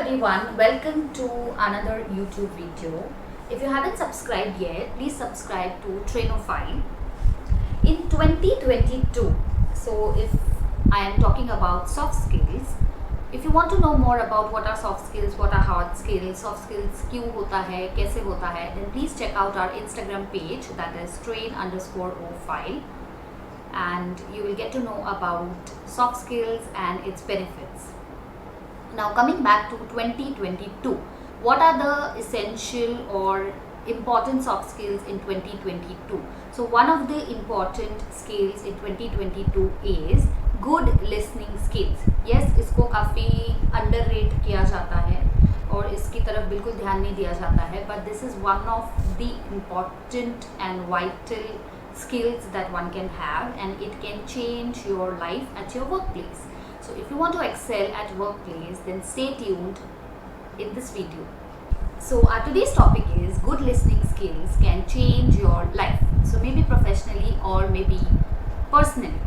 everyone, welcome to another YouTube video. If you haven't subscribed yet, please subscribe to Trainophile. In 2022, so if I am talking about soft skills, if you want to know more about what are soft skills, what are hard skills, soft skills क्यों होता है, कैसे होता है, then please check out our Instagram page, that is train_o_file, and you will get to know about soft skills and its benefits. Now coming back to 2022, what are the essential or important soft skills in 2022? So one of the important skills in 2022 is good listening skills. Yes, इसको काफ़ी underrate किया जाता है और इसकी तरफ बिल्कुल ध्यान नहीं दिया जाता है, but this is one of the important and vital skills that one can have, and it can change your life at your workplace. So if you want to excel at workplace, then stay tuned in this video. So our today's topic is good listening skills can change your life. So maybe professionally or maybe personally.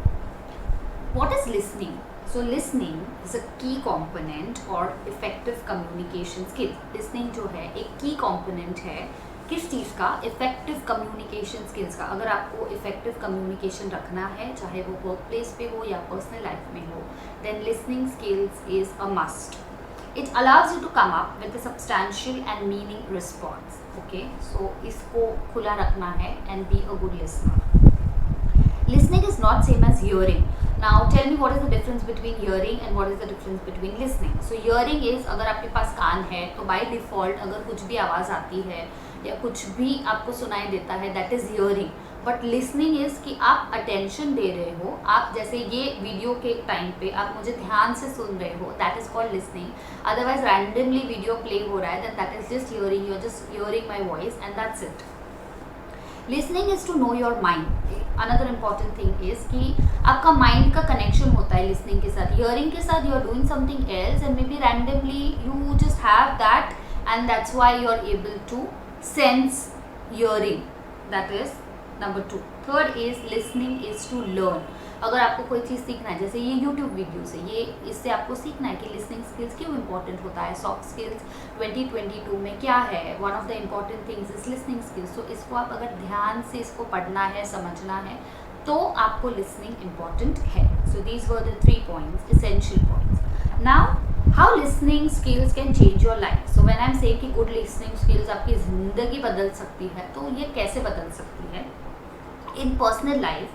What is listening? So listening is a key component or effective communication skill. Listening जो है एक key component है किस चीज़ का? Effective communication skills का. अगर आपको effective communication रखना है, चाहे वो वर्क प्लेस पे हो या पर्सनल लाइफ में हो, then listening skills is a must. It allows you to come up with a substantial and meaning response. Okay, so इसको खुला रखना है and be a good listener. Listening is not same as hearing. Now tell me what is the difference between hearing and what is the difference between listening. So hearing is अगर आपके पास कान है तो by default अगर कुछ भी आवाज़ आती है या कुछ भी आपको सुनाई देता है, that is hearing. But listening is कि आप अटेंशन दे रहे हो, आप जैसे ये वीडियो के टाइम पे आप मुझे ध्यान से सुन रहे हो, that is called listening. Otherwise randomly video play हो रहा है, then that is just hearing, you are just hearing my voice and that's it. Listening is to know your mind. Another important thing is कि आपका mind का connection होता है listening के साथ. हियरिंग के साथ you are doing something else and may be randomly you just have that and that's why you are able to sense hearing. That is number 2. Third is listening is to learn. अगर आपको कोई चीज़ सीखना है, जैसे ये YouTube video से, ये इससे आपको सीखना है कि लिसनिंग स्किल्स क्यों इंपॉर्टेंट होता है. सॉफ्ट स्किल्स 2022 में क्या है, one of the important things is listening skills. तो इसको आप अगर ध्यान से इसको पढ़ना है, समझना है, तो आपको लिसनिंग इम्पॉर्टेंट है. So these were the 3 points, essential points. Now how listening skills can change your life. So when I am saying कि गुड लिसनिंग स्किल्स आपकी ज़िंदगी बदल सकती है, तो ये कैसे बदल सकती है. In personal life,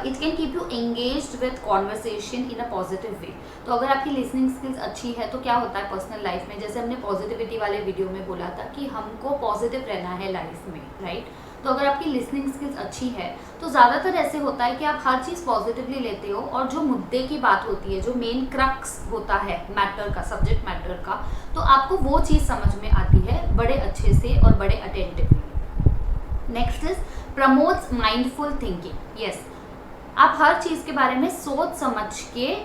it can keep you engaged with conversation in a positive way. तो अगर आपकी listening skills अच्छी है तो क्या होता है पर्सनल लाइफ में, जैसे हमने पॉजिटिविटी वाले वीडियो में बोला था कि हमको पॉजिटिव रहना है लाइफ में, राइट. तो अगर आपकी लिसनिंग स्किल्स अच्छी है तो ज़्यादातर ऐसे होता है कि आप हर चीज़ पॉजिटिवली लेते हो, और जो मुद्दे की बात होती है, जो मेन क्रक्स होता है मैटर का, सब्जेक्ट मैटर का, तो आपको वो चीज़ समझ में आती है बड़े अच्छे से और बड़े attentively. Next is promotes mindful thinking. Yes, आप हर चीज़ के बारे में सोच समझ के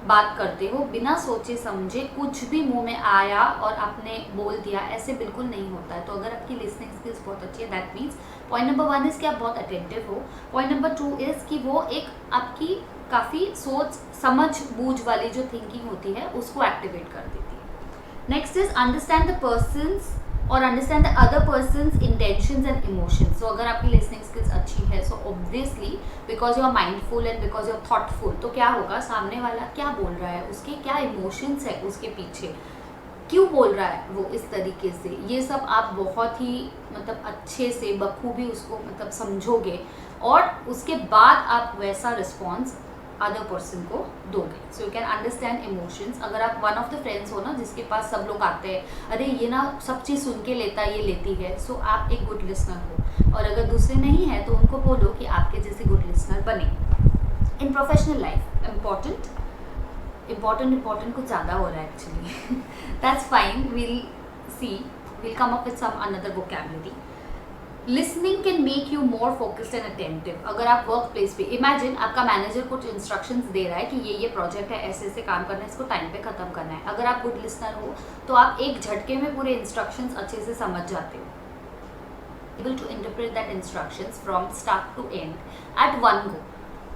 बात करते हो, बिना सोचे समझे कुछ भी मुंह में आया और आपने बोल दिया, ऐसे बिल्कुल नहीं होता है. तो अगर आपकी लिसनिंग स्किल्स बहुत अच्छी है, that means point number 1 is कि आप बहुत अटेंटिव हो. पॉइंट नंबर 2 इज़ कि वो एक आपकी काफ़ी सोच समझ बूझ वाली जो थिंकिंग होती है उसको एक्टिवेट कर देती है. Next is understand the persons और understand the other persons intentions and emotions. So अगर आपकी लिसनिंग स्किल्स अच्छी है, so obviously because you are mindful and because you are thoughtful, तो क्या होगा, सामने वाला क्या बोल रहा है, उसके क्या इमोशंस है, उसके पीछे क्यों बोल रहा है वो इस तरीके से, ये सब आप बहुत ही मतलब अच्छे से बखूबी उसको मतलब समझोगे, और उसके बाद आप वैसा रिस्पॉन्स अदर पर्सन को दोगे. So you can understand emotions. अगर आप वन ऑफ द फ्रेंड्स हो ना जिसके पास सब लोग आते हैं, अरे ये ना सब चीज़ सुन के लेता है, ये लेती है, सो आप एक गुड लिसनर हो. और अगर दूसरे नहीं है तो उनको बोलो कि आपके जैसे गुड लिसनर बने. इन प्रोफेशनल लाइफ इम्पॉर्टेंट कुछ ज़्यादा हो रहा है actually. That's fine, we'll come up with some another vocabulary. Listening can make you more focused and attentive. अगर आप वर्क प्लेस पे, इमेजिन आपका मैनेजर कुछ इंस्ट्रक्शंस दे रहा है कि ये प्रोजेक्ट है, ऐसे ऐसे काम करना है, इसको टाइम पे ख़त्म करना है. अगर आप गुड लिसनर हो तो आप एक झटके में पूरे इंस्ट्रक्शंस अच्छे से समझ जाते हो, able to interpret that instructions from start to end at one go.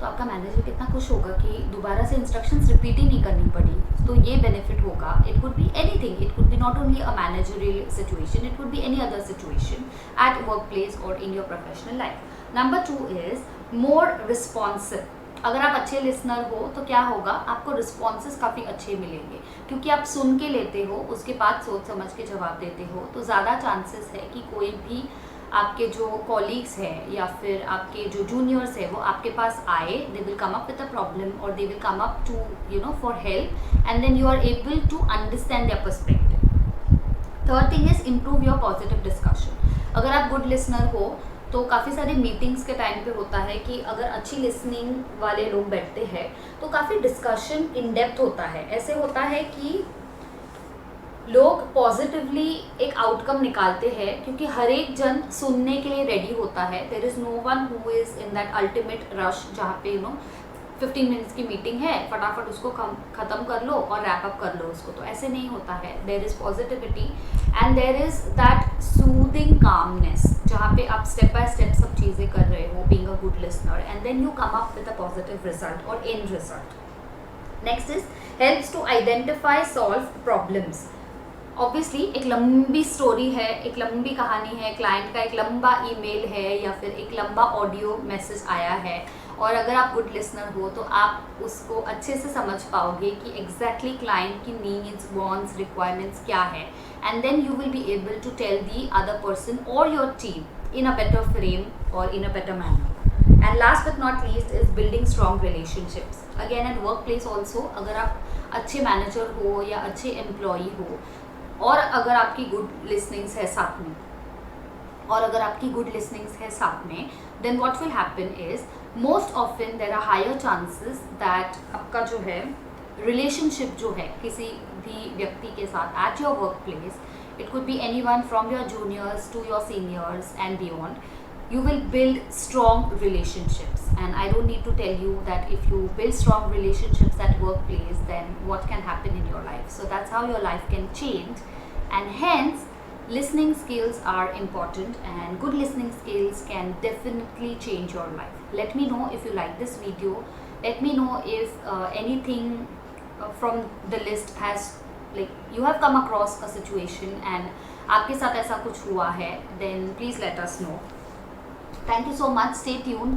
तो आपका मैनेजर कितना खुश होगा कि दोबारा से इंस्ट्रक्शंस रिपीट ही नहीं करनी पड़ी। तो ये बेनिफिट होगा। It could be anything, it could be not only a managerial situation, it could be any other situation at work place और in your professional life. Number 2 is more responsive. अगर आप अच्छे लिसनर हो तो क्या होगा, आपको रिस्पॉन्सेस काफ़ी अच्छे मिलेंगे, क्योंकि आप सुन के लेते हो, उसके बाद सोच समझ के जवाब देते हो। तो ज़्यादा चांसेस है कि कोई भी आपके जो कॉलीग्स हैं या फिर आपके जो जूनियर्स हैं वो आपके पास आए, they will come up with a problem और they will come up to for help, and then you are able to understand their perspective. Third thing is improve your positive discussion. अगर आप good listener हो तो काफ़ी सारे meetings के time पे होता है कि अगर अच्छी लिसनिंग वाले लोग बैठते हैं तो काफ़ी डिस्कशन इन डेप्थ होता है। ऐसे होता है कि लोग पॉजिटिवली एक आउटकम निकालते हैं, क्योंकि हर एक जन सुनने के लिए रेडी होता है। There is no one who is in that ultimate rush जहाँ पे 15 मिनट्स की मीटिंग है, फटाफट उसको ख़त्म कर लो और रैप अप कर लो उसको। तो ऐसे नहीं होता है। There is positivity and there is that soothing calmness, जहाँ पे आप स्टेप बाय स्टेप सब चीज़ें कर रहे हो, being a good listener, and then you come up with a positive result और end result. Next is helps to identify solve problems. Obviously एक लंबी स्टोरी है, एक लंबी कहानी है, क्लाइंट का एक लंबा ईमेल है या फिर एक लंबा ऑडियो मैसेज आया है, और अगर आप गुड लिसनर हो तो आप उसको अच्छे से समझ पाओगे कि एग्जैक्टली क्लाइंट की नीड्स, वांट्स, रिक्वायरमेंट्स क्या है, and then you will be able to tell the other person और your team in a better frame और in a better manner. And last but not least is building strong relationships. Again at work place also, अगर आप अच्छे manager हो या अच्छे employee हो और अगर आपकी गुड लिसनिंग्स है साथ में, then what will happen is most often there are higher chances that आपका जो है रिलेशनशिप जो है किसी भी व्यक्ति के साथ at your work place, it could be anyone from your juniors to your seniors and beyond, you will build strong relationships. And I don't need to tell you that if you build strong relationships at workplace, then what can happen in your life. So that's how your life can change, and hence listening skills are important, and good listening skills can definitely change your life. Let me know if you like this video. Let me know if anything from the list has, like, you have come across a situation and आपके साथ ऐसा कुछ हुआ है, then please let us know. Thank you so much. Stay tuned.